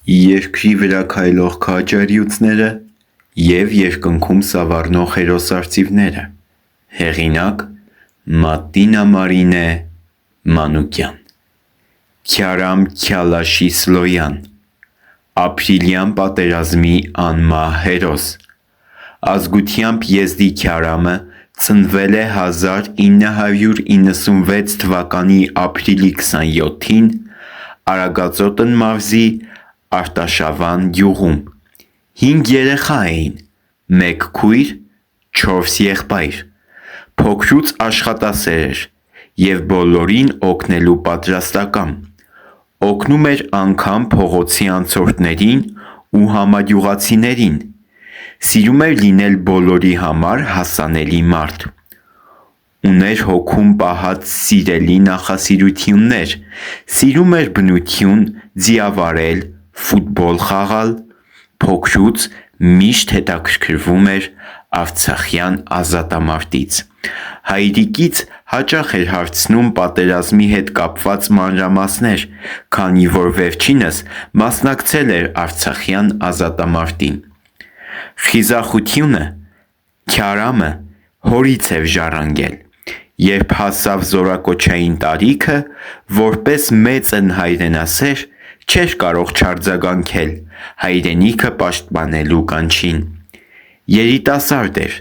Երկրի վրա քայլող քաջարիուցները և երկնքում սավառնող հերոսարծիվները։ Հեղինակ Մատինա Մարինե Մանուկյան։ Քյարամ Քյալաշիսլոյան, ապրիլյան պատերազմի անմահ հերոս։ Ազգությամբ եզդի Քյարամը ծնվել է 1996 թվականի ապրիլի 27-ին Արագածոտն մարզի Արտաշավան գյուղում։ 5 երեխա էին՝ 1 քույր, 4 եղբայր։ Փոքրուց աշխատասեր էր և բոլորին օգնելու պատրաստակամ։ Օգնում էր անգամ փողոցի անցորդներին ու համագյուղացիներին։ Սիրում էր լինել բոլորի համար հասանելի մարդ։ Ուներ հոգում պահած սիրելի նախասիրություններ։ Սիրում էր բնություն, ձիավարել, ֆուտբոլ խաղալ։ Փոքրուց միշտ հետաքրքրվում էր արցախյան ազատամարտից։ Հայրիկից հաճախ էր հարցնում պատերազմի հետ կապված մանրամասներ, քանի որ վերջինս մասնակցել էր արցախյան ազատամարտին։ Խիզախությունը Քյարամը հորից էր ժառանգել։ Երբ հասավ զորակոչային տարիքը, որպես մեծ ընհայրենասեր, չէր կարող չարձագանքել հայրենիքը պաշտպանելու կանչին։ Երիտասարդ էր,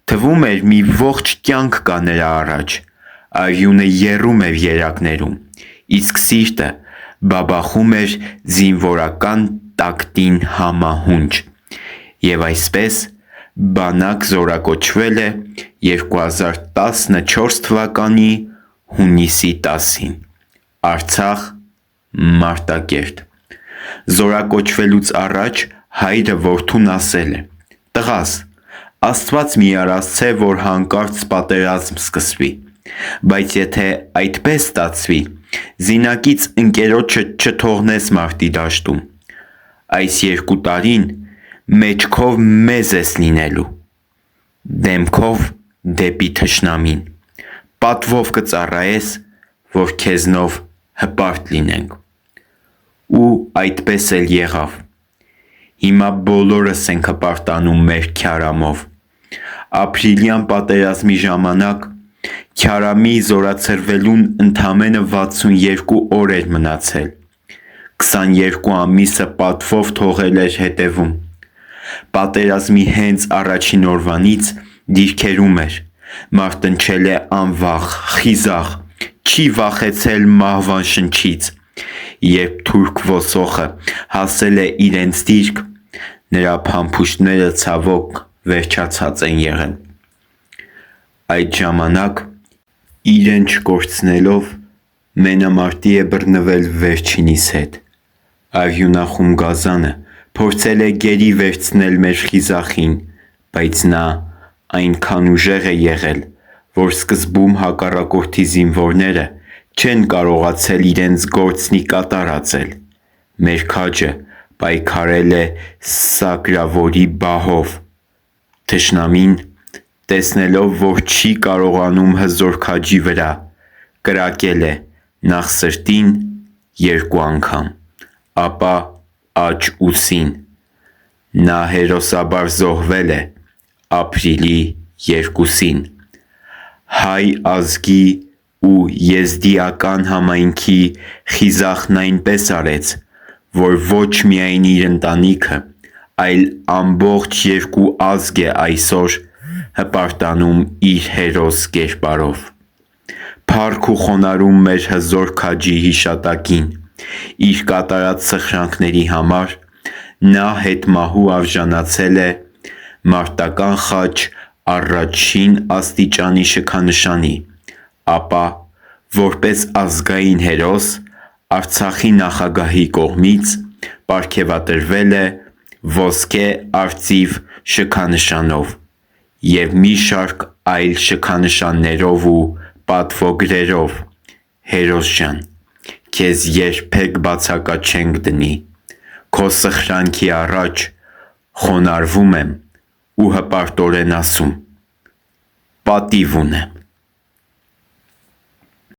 թվում էր մի ողջ կյանք կա նրա առաջ։ Արյունը եռում էր երակներում, իսկ սիրտը բաբախում էր զինվորական տակտին համահունչ։ Եվ այսպես բանակ զորակոչվել է 2014 թվականի հունիսի 10-ին։ Արցախ, Մարտակերտ։ Զորակոչվելուց առաջ հայրը որդուն ասել է. «Տղաս, Աստված մի արասցե, որ հանկարծ պատերազմ սկսվի, բայց եթե այդպես ստացվի, զինակից ընկերոջդ չթողնես մարտի դաշտում։ Այս 2 տարին մեջքով մեզ ես լինելու, դեմքով դեպի թշնամին, պատվով կծառայես, որ քեզնով հպարտ լինենք»։ Ու այդպես էլ եղավ։ Հիմա բոլորս ենք հպարտանում մեր Քյարամով։ Ապրիլյան պատերազմի ժամանակ Քյարամի զորացրվելուն ընդամենը 62 օր էր մնացել։ 22 ամիսը պատվով թողել էր հետևում։ Պատերազմի հենց առաջին օրվանից դիրքերում էր, մարտնչել է անվախ, խիզախ, չի վախեցել մահվան շնչից։ Երբ թուրք ոսոխը հասել է իրենց դիրք, նրա փամփուշտները ցավոք վերջացած են եղել։ Այդ ժամանակ իրեն չկորցնելով մենամարտի է բռնվել վերջինիս հետ։ Արյունախում գազանը փորձել է գերի վերցնել մեր խիզախին, բայց նա այնքան ուժեղ է եղել, որ սկզբում հակառակորդի զինվորները չեն կարողացել իրենց գործնի կատարածել։ Մեր քաջը պայքարել է սակրավորի բահով։ Թշնամին, տեսնելով, որ չի կարողանում հզոր քաջի վրա, կրակել է նախ սրտին 2 անգամ, ապա աջ ուսին։ Նա հերոսաբար զոհվել է ապրիլի 2-ին։ Հայ ազգի ու եզդիական համայնքի խիզախն այնպես արեց, որ ոչ միայն իր ընտանիքը, այլ ամբողջ երկու ազգ է այսօր հպարտանում իր հերոս կերպարով։ Փառք ու խոնարհում մեր հզոր քաջի հիշատակին։ Իր կատարած սխրանքների համար նա հետմահու արժանացել է Մարտական խաչ առաջին աստիճանի շքանշանի, ապա որպես ազգային հերոս Արցախի նախագահի կողմից պարգևատրվել է ոսկե արծիվ շքանշանով և մի շարք այլ շքանշաններով ու պատվոգրերով։ Հերոս ջան, քեզ երբեք բացակա չենք դնի։ Քո սխրանքի առաջ խոնարհվում եմ ու հպարտորեն ասում՝ պատիվ ունեմ։